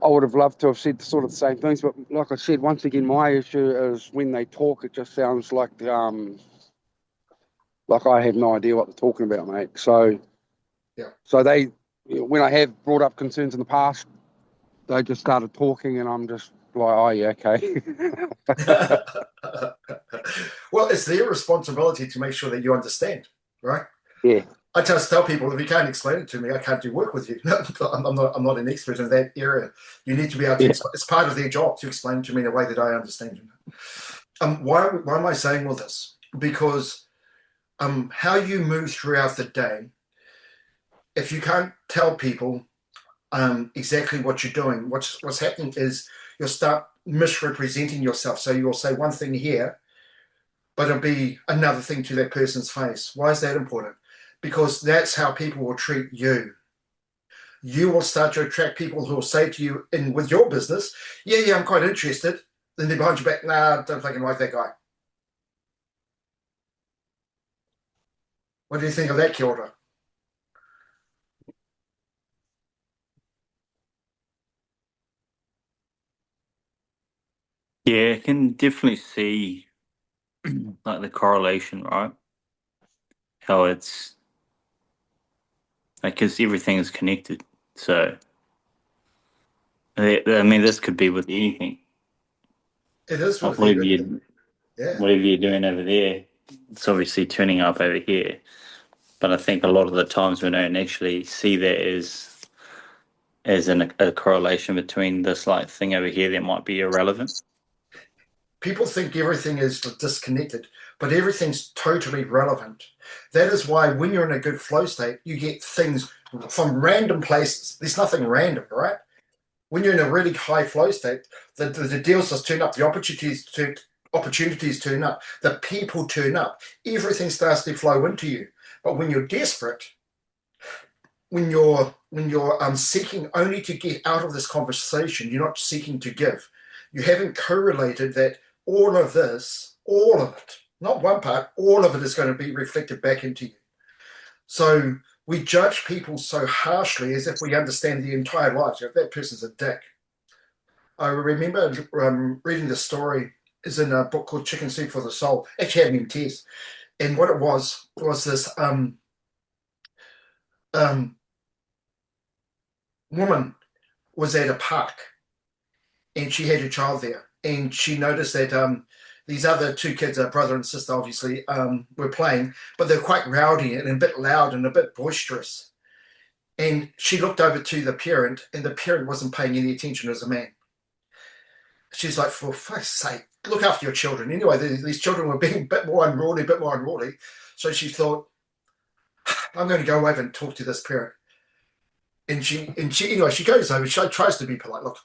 I would have loved to have said the same things, but like I said, once again, my issue is when they talk, it just sounds like I have no idea what they're talking about, mate. So, Yeah. so they, when I have brought up concerns in the past, they just started talking, and I'm just like, oh yeah, okay. Well, it's their responsibility to make sure that you understand, right? Yeah, I just tell people, if you can't explain it to me, I can't do work with you. I'm not an expert in that area. You need to be able to. yeah. It's part of their job to explain to me in a way that I understand. Why am I saying all this? Because how you move throughout the day, if you can't tell people exactly what you're doing, what's happening is you'll start misrepresenting yourself. So you'll say one thing here, but it'll be another thing to that person's face. Why is that important? Because that's how people will treat you. You will start to attract people who will say to you, in with your business, yeah, I'm quite interested. Then they're behind your back, nah, don't fucking like that guy. What do you think of that, Kilda? Yeah, I can definitely see like the correlation, right? How it's like because everything is connected. So I mean, this could be with anything. It is Like with you. Yeah. whatever you're doing over there, it's obviously turning up over here. But I think a lot of the times we don't actually see that as a correlation between this like thing over here that might be irrelevant. People think everything is disconnected, but everything's totally relevant. That is why when you're in a good flow state, you get things from random places. There's nothing random, right? When you're in a really high flow state, the deals just turn up, the opportunities turn up, the people turn up, everything starts to flow into you. But when you're desperate, when you're seeking only to get out of this conversation, you're not seeking to give. You haven't correlated that all of this, all of it, not one part, all of it is going to be reflected back into you. So we judge people so harshly as if we understand the entire life. You know, that person's a dick. I remember reading the story is in a book called Chicken Soup for the Soul. Actually had me in tears. And what it was this woman was at a park and she had her child there. And she noticed that these other two kids, a brother and sister, obviously, were playing, but they're quite rowdy and a bit loud and a bit boisterous. And she looked over to the parent, and the parent wasn't paying any attention as a man. She's like, for fuck's sake, look after your children. Anyway, these children were being a bit more unruly. So she thought, I'm going to go over and talk to this parent. And she anyway, she goes over, she tries to be polite. Look,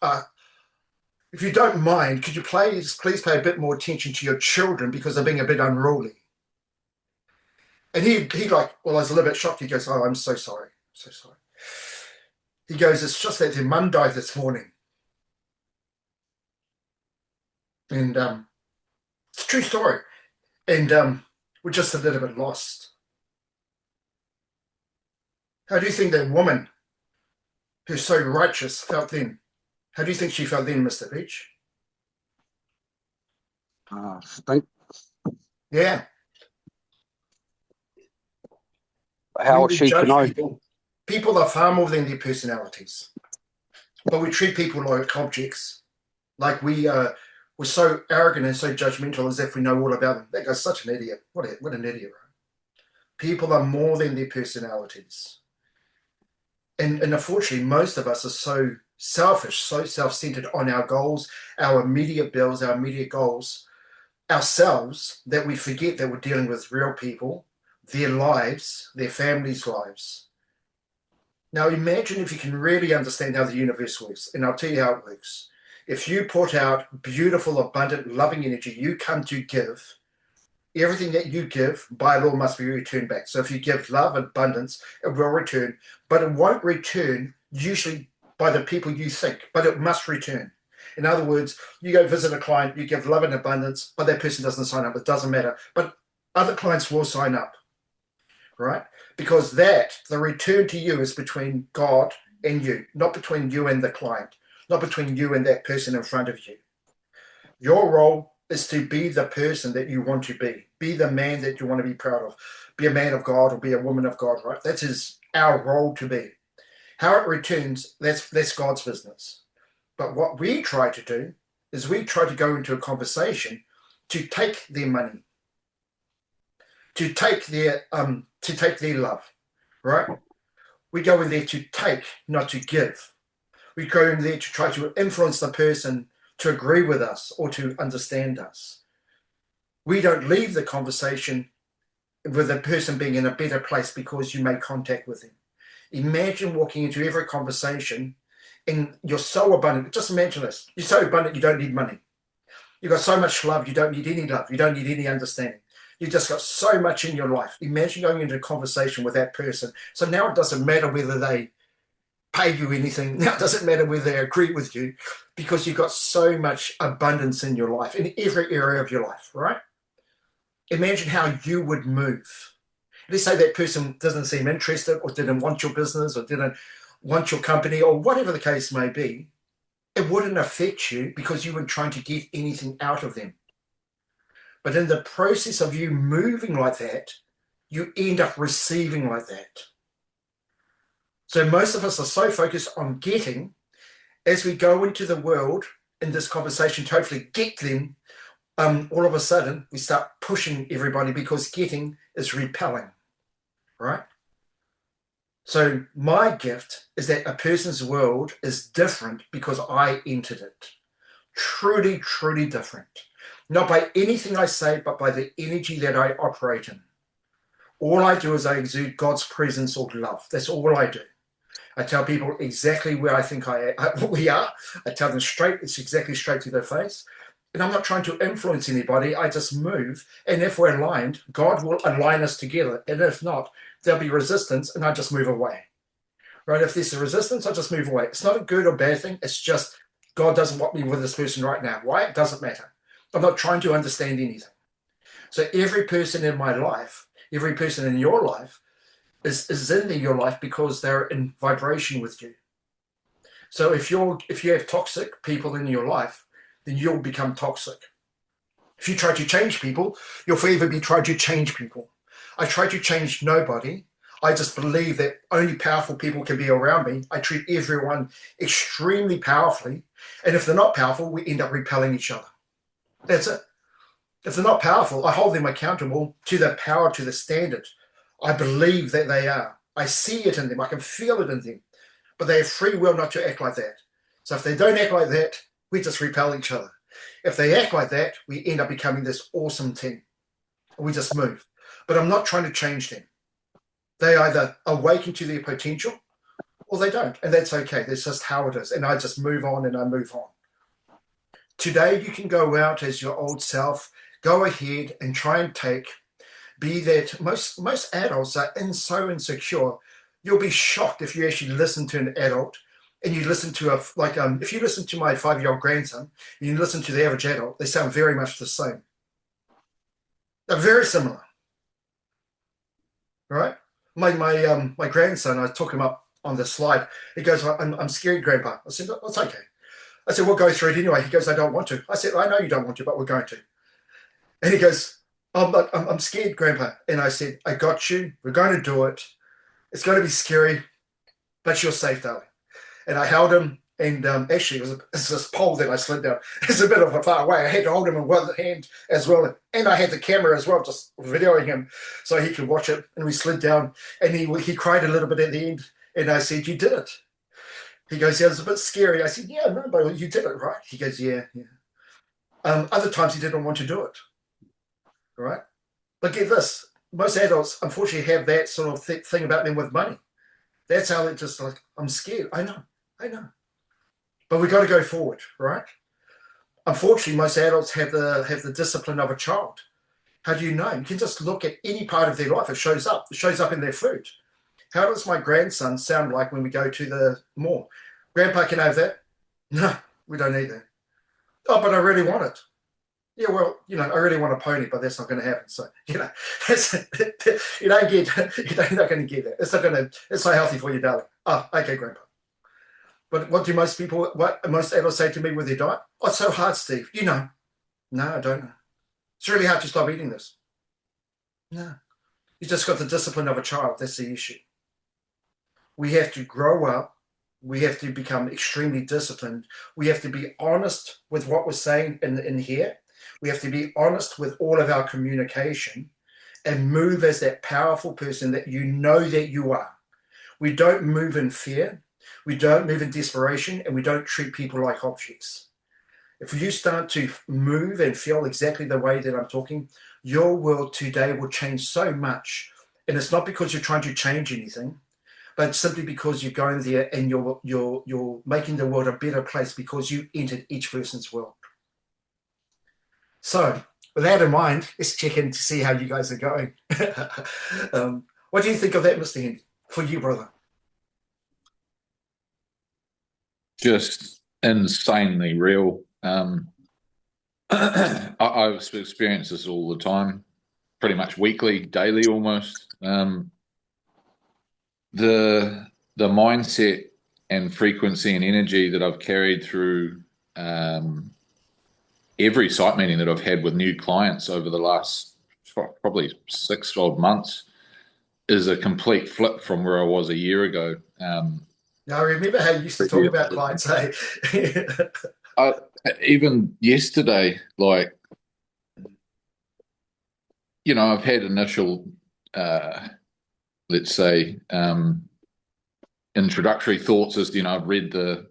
if you don't mind, could you please pay a bit more attention to your children because they're being a bit unruly? And he like, well, I was a little bit shocked. He goes, oh, I'm so sorry. So sorry. He goes, it's just that their mum died this morning. And it's a true story. And we're just a little bit lost. How do you think that woman who's so righteous felt then? How do you think she felt then, Mr. Beach? Stink. Yeah. How would she to know? People are far more than their personalities. But we treat people like objects. Like we're so arrogant and so judgmental as if we know all about them. That guy's such an idiot. What an idiot, right? People are more than their personalities. And unfortunately, most of us are so selfish, so self-centered on our goals, our immediate bills, our immediate goals, ourselves, that we forget that we're dealing with real people, their lives, their families' lives. Now imagine if you can really understand how the universe works, and I'll tell you how it works. If you put out beautiful, abundant, loving energy, you come to give. Everything that you give, by law, must be returned back. So if you give love, abundance, it will return, but it won't return usually by the people you think, but it must return. In other words, you go visit a client, you give love and abundance, but that person doesn't sign up. It doesn't matter. But other clients will sign up, right? Because the return to you is between God and you, not between you and the client. not between you and that person in front of you. Your role is to be the person that you want to be. Be the man that you want to be proud of. Be a man of God or be a woman of God, right? That is our role to be. How it returns, that's God's business. But what we try to do is we try to go into a conversation to take their money, to take their love, right? We go in there to take, not to give. We go in there to try to influence the person to agree with us or to understand us. We don't leave the conversation with the person being in a better place because you made contact with them. Imagine walking into every conversation and you're so abundant. Just imagine this. You're so abundant you don't need money. You've got so much love you don't need any love. You don't need any understanding. You've just got so much in your life. Imagine going into a conversation with that person. So now it doesn't matter whether they pay you anything. Now it doesn't matter whether they agree with you because you've got so much abundance in your life, in every area of your life, right? Imagine how you would move. Let's say that person doesn't seem interested or didn't want your business or didn't want your company or whatever the case may be. It wouldn't affect you because you weren't trying to get anything out of them. But in the process of you moving like that, you end up receiving like that. So most of us are so focused on getting, as we go into the world in this conversation to hopefully get them, all of a sudden we start pushing everybody because getting is repelling, right? So my gift is that a person's world is different because I entered it. Truly, truly different. Not by anything I say, but by the energy that I operate in. All I do is I exude God's presence or love. That's all I do. I tell people exactly where I think we are. I tell them straight, it's exactly straight to their face. And I'm not trying to influence anybody. I just move. And if we're aligned, God will align us together. And if not, there'll be resistance and I just move away. Right? If there's a resistance, I just move away. It's not a good or bad thing. It's just God doesn't want me with this person right now. Why? It doesn't matter. I'm not trying to understand anything. So every person in my life, every person in your life is in your life because they're in vibration with you. So if you have toxic people in your life, then you'll become toxic. If you try to change people, you'll forever be trying to change people. I try to change nobody. I just believe that only powerful people can be around me. I treat everyone extremely powerfully. And if they're not powerful, we end up repelling each other. That's it. If they're not powerful, I hold them accountable to the power, to the standard. I believe that they are. I see it in them. I can feel it in them. But they have free will not to act like that. So if they don't act like that, we just repel each other. If they act like that, we end up becoming this awesome team. We just move. But I'm not trying to change them. They either awaken to their potential or they don't. And that's okay. That's just how it is. And I just move on and I move on. Today, you can go out as your old self, go ahead and try and be that. Most adults are so insecure. You'll be shocked if you actually listen to an adult and you listen to if you listen to my 5-year-old grandson and you listen to the average adult, they sound very much the same. They're very similar, right? My grandson, I took him up on the slide. He goes, I'm scared, Grandpa. I said, that's okay. I said, we'll go through it anyway. He goes, I don't want to. I said, I know you don't want to, but we're going to. And he goes, I'm scared, Grandpa. And I said, I got you. We're going to do it. It's going to be scary, but you're safe, darling. And I held him, and actually, it's this pole that I slid down. It's a bit of a far away. I had to hold him in one hand as well. And I had the camera as well, just videoing him so he could watch it. And we slid down, and he cried a little bit at the end. And I said, you did it. He goes, yeah, it was a bit scary. I said, yeah, no, but you did it, right? He goes, yeah. Other times he didn't want to do it, right? But get this. Most adults, unfortunately, have that sort of thing about them with money. That's how they're just like, I'm scared. I know. But we've got to go forward, right? Unfortunately, most adults have the discipline of a child. How do you know? You can just look at any part of their life. It shows up. It shows up in their food. How does my grandson sound like when we go to the mall? Grandpa, can I have that? No, we don't need that. Oh, but I really want it. Yeah, well, I really want a pony, but that's not going to happen. So, you're not going to get that. It's not healthy for you, darling. Oh, okay, Grandpa. But what do most adults say to me with their diet? Oh, it's so hard, Steve. You know. No, I don't know. It's really hard to stop eating this. No. You just got the discipline of a child. That's the issue. We have to grow up. We have to become extremely disciplined. We have to be honest with what we're saying in here. We have to be honest with all of our communication and move as that powerful person that you know that you are. We don't move in fear. We don't move in desperation, and we don't treat people like objects. If you start to move and feel exactly the way that I'm talking, your world today will change so much. And it's not because you're trying to change anything, but simply because you're going there and you're making the world a better place because you entered each person's world. So with that in mind, let's check in to see how you guys are going. What do you think of that, Mr. Hendy, for you, brother? Just insanely real. I've experienced this all the time, pretty much weekly, daily almost. The mindset and frequency and energy that I've carried through every site meeting that I've had with new clients over the last probably 6-12 months is a complete flip from where I was a year ago. Now, I remember how you used to talk about clients, hey? Even yesterday, like, you know, I've had initial, let's say, introductory thoughts as, you know, I've read the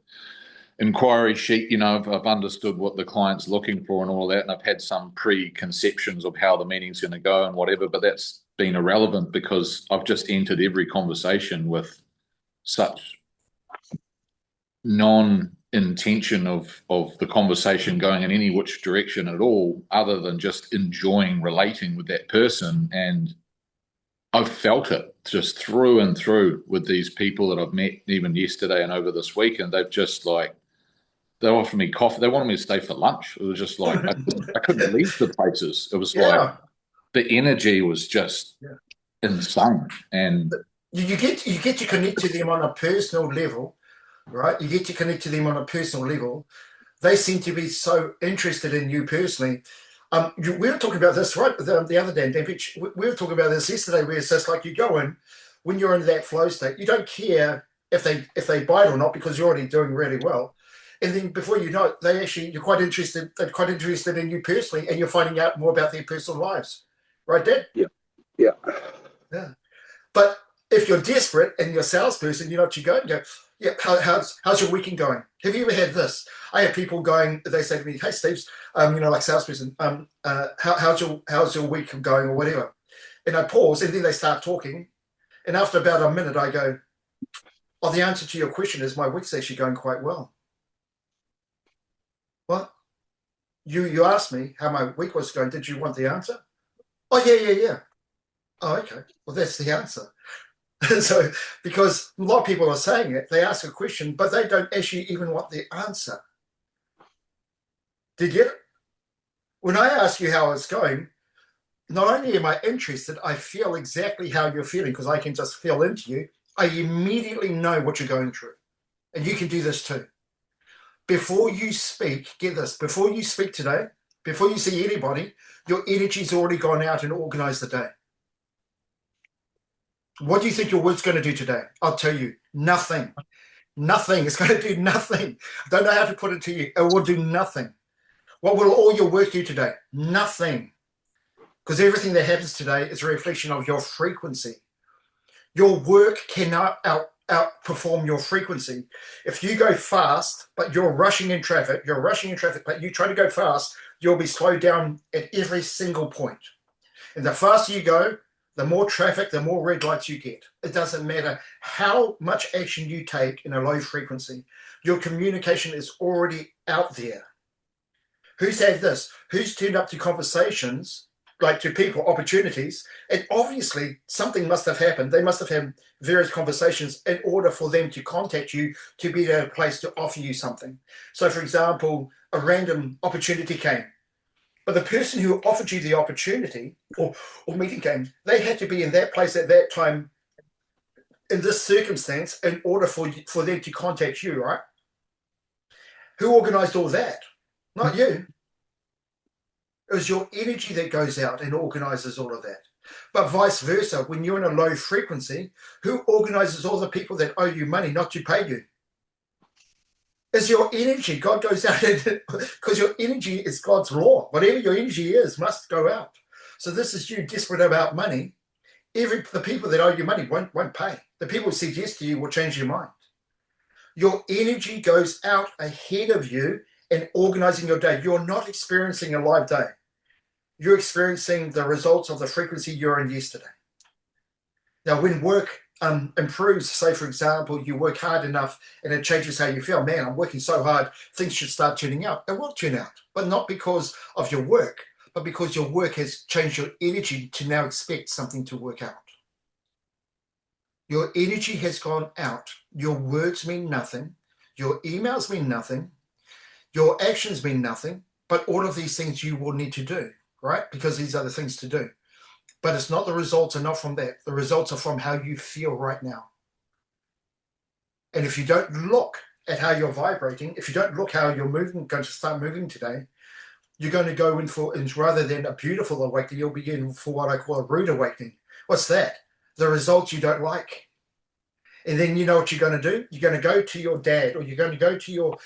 inquiry sheet, you know, I've understood what the client's looking for and all that, and I've had some preconceptions of how the meeting's going to go and whatever, but that's been irrelevant because I've just entered every conversation with such non-intention of the conversation going in any which direction at all, other than just enjoying relating with that person. And I've felt it just through and through with these people that I've met even yesterday and over this week, and they've just like, they offered me coffee. They wanted me to stay for lunch. It was just like, I couldn't leave the places. It was like, the energy was just insane. And you get to connect to them on a personal level, right? You get to connect to them on a personal level. They seem to be so interested in you personally. We were talking about this, right? The other day, Dan Pitch, we were talking about this yesterday, where it's just like you go in, when you're in that flow state, you don't care if they bite or not because you're already doing really well. And then before you know it, they're quite interested in you personally, and you're finding out more about their personal lives. Right, Dad? Yeah. But if you're desperate and you're a salesperson, you know what you go and go, yeah, how's your weekend going? Have you ever had this? I have people going, they say to me, hey, Steve, you know, like salesperson, how's your week going or whatever? And I pause, and then they start talking. And after about a minute, I go, oh, the answer to your question is my week's actually going quite well. What? You asked me how my week was going. Did you want the answer? Oh, yeah. Oh, okay. Well, that's the answer. So, because a lot of people are saying it, they ask a question, but they don't actually even want the answer. Did you get it? When I ask you how it's going, not only am I interested, I feel exactly how you're feeling because I can just feel into you. I immediately know what you're going through. And you can do this too. Before you speak, get this, before you speak today, before you see anybody, your energy's already gone out and organized the day. What do you think your word's going to do today? I'll tell you, nothing. Nothing. It's going to do nothing. I don't know how to put it to you. It will do nothing. What will all your work do today? Nothing. Because everything that happens today is a reflection of your frequency. Your work cannot outperform your frequency. If you go fast, but you're rushing in traffic, but you try to go fast, you'll be slowed down at every single point. And the faster you go, the more traffic, the more red lights you get. It doesn't matter how much action you take in a low frequency. Your communication is already out there. Who's had this? Who's turned up to conversations, like to people, opportunities, and obviously something must have happened. They must have had various conversations in order for them to contact you to be at a place to offer you something. So, for example, a random opportunity came. But the person who offered you the opportunity or meeting came, they had to be in that place at that time in this circumstance in order for them to contact you, right? Who organized all that? Not you. It was your energy that goes out and organizes all of that. But vice versa, when you're in a low frequency, who organizes all the people that owe you money not to pay you? Is your energy. God goes out because your energy is God's law. Whatever your energy is must go out. So this is you desperate about money. The people that owe you money won't pay. The people who said yes to you will change your mind. Your energy goes out ahead of you and organizing your day. You're not experiencing a live day. You're experiencing the results of the frequency you're in yesterday. Now, when work improves, say, for example, you work hard enough and it changes how you feel. Man, I'm working so hard, things should start tuning out. It will tune out, but not because of your work, but because your work has changed your energy to now expect something to work out. Your energy has gone out. Your words mean nothing. Your emails mean nothing. Your actions mean nothing. But all of these things you will need to do, right? Because these are the things to do. But it's not the results are not from that. The results are from how you feel right now. And if you don't look at how you're vibrating, if you don't look how you're moving, going to start moving today, you're going to go in for, and rather than a beautiful awakening, you'll be in for what I call a rude awakening. What's that? The results you don't like. And then you know what you're going to do? You're going to go to your dad, or you're going to go to your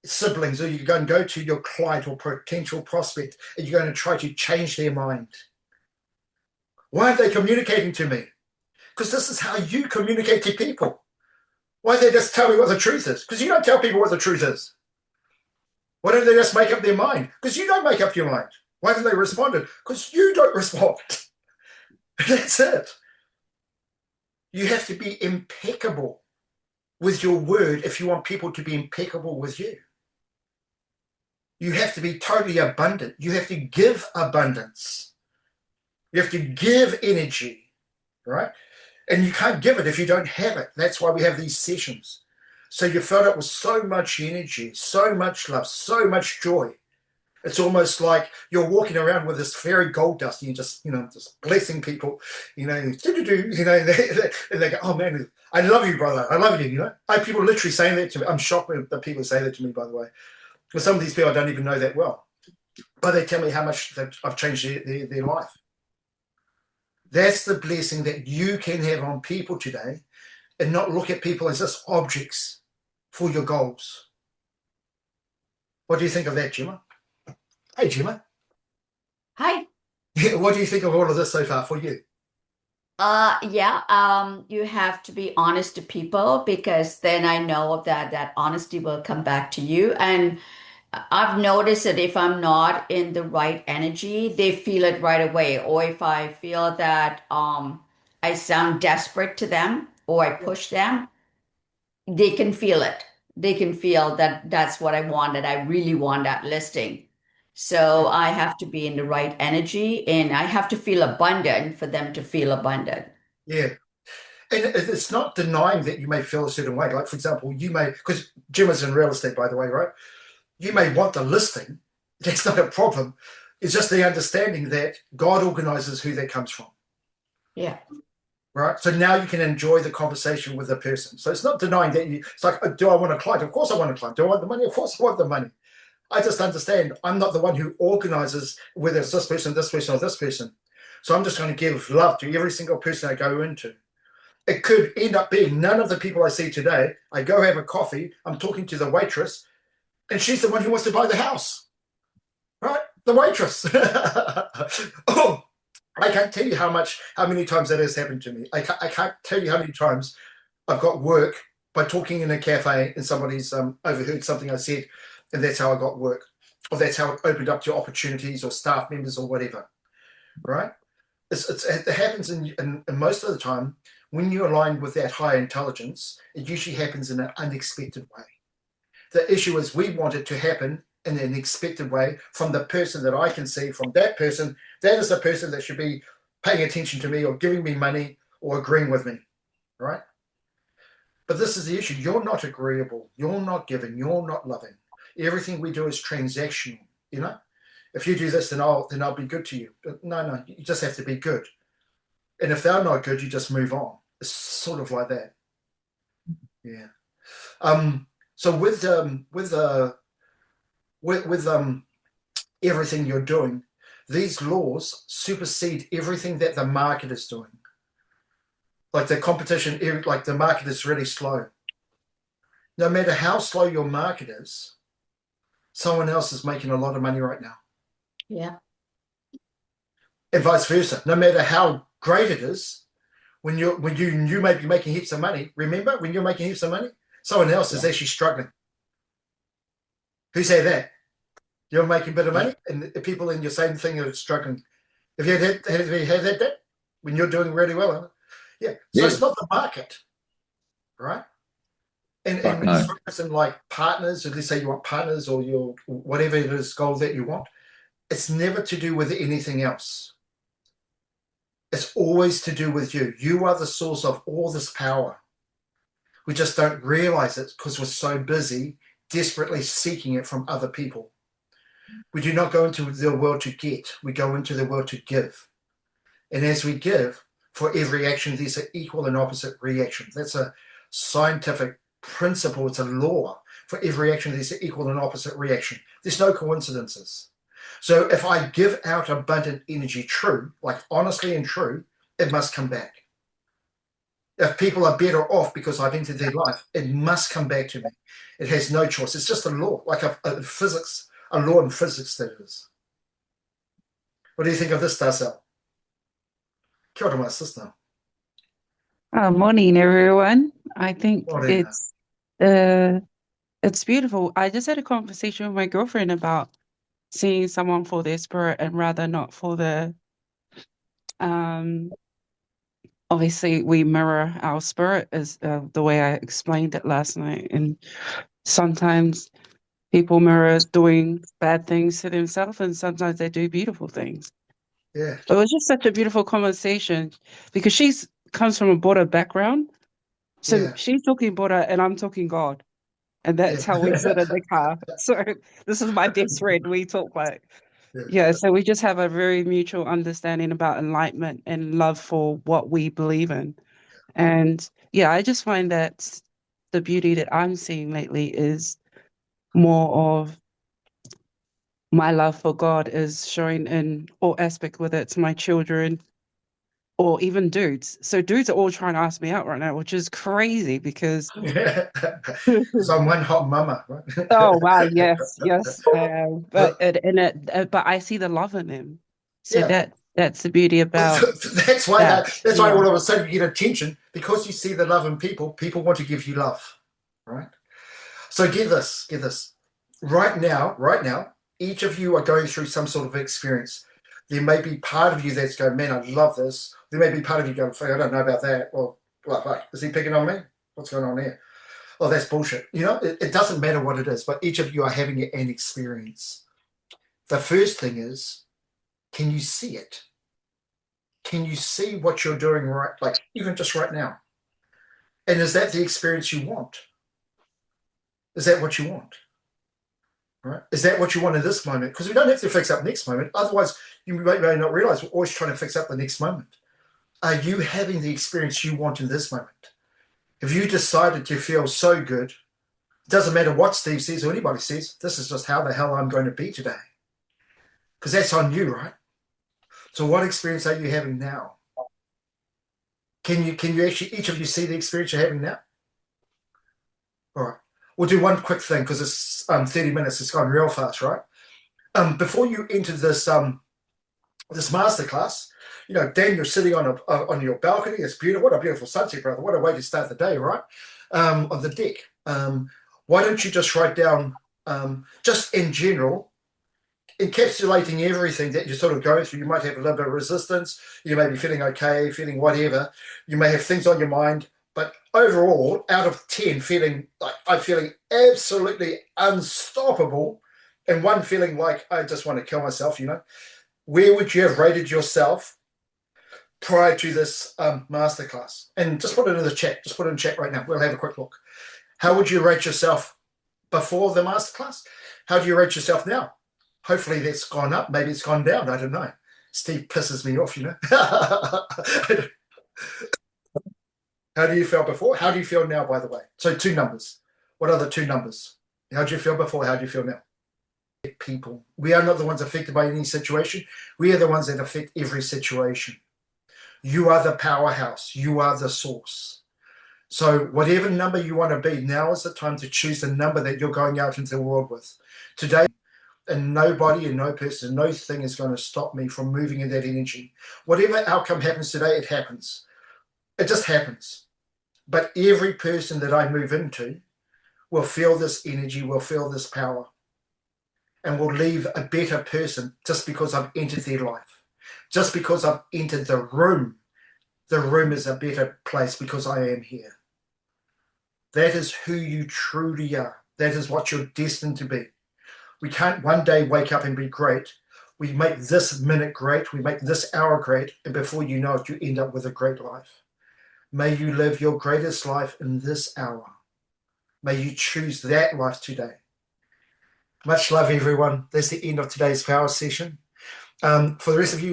siblings, or you're going to go to your client or potential prospect, and you're going to try to change their mind. Why aren't they communicating to me? Because this is how you communicate to people. Why don't they just tell me what the truth is? Because you don't tell people what the truth is. Why don't they just make up their mind? Because you don't make up your mind. Why haven't they responded? Because you don't respond. That's it. You have to be impeccable with your word if you want people to be impeccable with you. You have to be totally abundant. You have to give abundance. You have to give energy, right? And you can't give it if you don't have it. That's why we have these sessions. So you're filled up with so much energy, so much love, so much joy. It's almost like you're walking around with this fairy gold dust and you're just, just blessing people, and they go, oh man, I love you, brother. I love you, I have people literally saying that to me. I'm shocked when the people say that to me, by the way. Because some of these people I don't even know that well. But they tell me how much that I've changed their life. That's the blessing that you can have on people today, and not look at people as just objects for your goals. What do you think of that, Gemma? Hey, Gemma. Hi. What do you think of all of this so far for you? You have to be honest to people, because then I know that honesty will come back to you. And I've noticed that if I'm not in the right energy, they feel it right away. Or if I feel that I sound desperate to them or I push them, they can feel it. They can feel that that's what I wanted. I really want that listing. So I have to be in the right energy, and I have to feel abundant for them to feel abundant. Yeah. And it's not denying that you may feel a certain way. Like, for example, you may, because Gemma's in real estate, by the way, right? You may want the listing. That's not a problem. It's just the understanding that God organizes who that comes from. Yeah. Right. So now you can enjoy the conversation with the person. So it's not denying that it's like, do I want a client? Of course I want a client. Do I want the money? Of course I want the money. I just understand I'm not the one who organizes whether it's this person, or this person. So I'm just going to give love to every single person I go into. It could end up being none of the people I see today. I go have a coffee. I'm talking to the waitress, and she's the one who wants to buy the house. Right? The waitress. Oh, I can't tell you how many times that has happened to me. I can't tell you how many times I've got work by talking in a cafe and somebody's overheard something I said, and that's how I got work, or that's how it opened up to opportunities or staff members or whatever, right? It happens in most of the time when you align with that higher intelligence. It usually happens in an unexpected way. The issue is we want it to happen in an expected way from the person that I can see, from that person. That is the person that should be paying attention to me or giving me money or agreeing with me, right? But this is the issue. You're not agreeable. You're not giving. You're not loving. Everything we do is transactional, If you do this, then I'll be good to you. But no, you just have to be good. And if they're not good, you just move on. It's sort of like that. Yeah. So with everything you're doing, these laws supersede everything that the market is doing. Like the competition, like the market is really slow. No matter how slow your market is, someone else is making a lot of money right now. Yeah. And vice versa. No matter how great it is, when you may be making heaps of money, remember when you're making heaps of money, someone else is actually struggling. Who's had that? You're making a bit of money, and the people in your same thing are struggling. Have you had that when you're doing really well? Huh? Yeah. So Yeah. it's not the market, right? And Fuck when no. you focus on like partners, or let's say you want partners or your whatever it is goal that you want, it's never to do with anything else. It's always to do with you. You are the source of all this power. We just don't realize it because we're so busy desperately seeking it from other people. We do not go into the world to get, we go into the world to give. And as we give, for every action, there's an equal and opposite reaction. That's a scientific principle, it's a law. For every action, there's an equal and opposite reaction. There's no coincidences. So if I give out abundant energy true, like honestly and true, it must come back. If people are better off because I've entered their life, it must come back to me. It has no choice. It's just a law, like a physics, a law in physics that is. What do you think of this, Darcel? Kia ora, my sister. Morning, everyone. I think Morning. it's beautiful. I just had a conversation with my girlfriend about seeing someone for their spirit and rather not for the obviously we mirror our spirit as the way I explained it last night. And sometimes people mirror doing bad things to themselves and sometimes they do beautiful things. Yeah. It was just such a beautiful conversation because she's comes from a Buddha background. So Yeah. she's talking Buddha and I'm talking God. And that's how we sit in the car. So this is my best friend. We talk like, yeah, so we just have a very mutual understanding about enlightenment and love for what we believe in. And yeah, I just find that the beauty that I'm seeing lately is more of my love for God is showing in all aspects, whether it's my children or even dudes. So dudes are all trying to ask me out right now, which is crazy because Because I'm one hot mama, right? oh wow, yes, yes. But but I see the love in them. So Yeah. that's the beauty about That's why that. that's why Yeah. all of a sudden you get attention because you see the love in people. People want to give you love, right? So get this. Right now, each of you are going through some sort of experience. There may be part of you that's going, man, I love this. There may be part of you going, I don't know about that. Well, is he picking on me? What's going on here? Oh, that's bullshit. You know, it doesn't matter what it is, but each of you are having an experience. The first thing is, can you see it? Can you see what you're doing right, like even just right now? And is that the experience you want? Is that what you want? Right? Is that what you want in this moment? Because we don't have to fix up next moment. Otherwise, you may not realize we're always trying to fix up the next moment. Are you having the experience you want in this moment? Have you decided to feel so good? It doesn't matter what Steve says or anybody says. This is just how the hell I'm going to be today. Because that's on you, right? So what experience are you having now? Can you actually, each of you, see the experience you're having now? All right. We'll do one quick thing because it's 30 minutes. It's gone real fast, right? Before you enter this this masterclass, you know, Dan, you're sitting on your balcony. It's beautiful. What a beautiful sunset, brother. What a way to start the day, right? On the deck. Why don't you just write down, just in general, encapsulating everything that you're sort of going through. You might have a little bit of resistance. You may be feeling okay, feeling whatever. You may have things on your mind. But overall, out of 10, feeling like I'm feeling absolutely unstoppable, and one feeling like I just want to kill myself, you know, where would you have rated yourself prior to this masterclass? And just put it in the chat. Just put it in chat right now. We'll have a quick look. How would you rate yourself before the masterclass? How do you rate yourself now? Hopefully that's gone up. Maybe it's gone down. I don't know. Steve pisses me off, you know. How do you feel before? How do you feel now, by the way? So 2 numbers. What are the 2 numbers? How do you feel before? How do you feel now? People. We are not the ones affected by any situation. We are the ones that affect every situation. You are the powerhouse. You are the source. So whatever number you want to be, now is the time to choose the number that you're going out into the world with. Today, and nobody and no person, no thing is going to stop me from moving in that energy. Whatever outcome happens today, it happens. It just happens. But every person that I move into will feel this energy, will feel this power, and will leave a better person just because I've entered their life. Just because I've entered the room is a better place because I am here. That is who you truly are. That is what you're destined to be. We can't one day wake up and be great. We make this minute great. We make this hour great. And before you know it, you end up with a great life. May you live your greatest life in this hour. May you choose that life today. Much love, everyone. That's the end of today's power session. For the rest of you,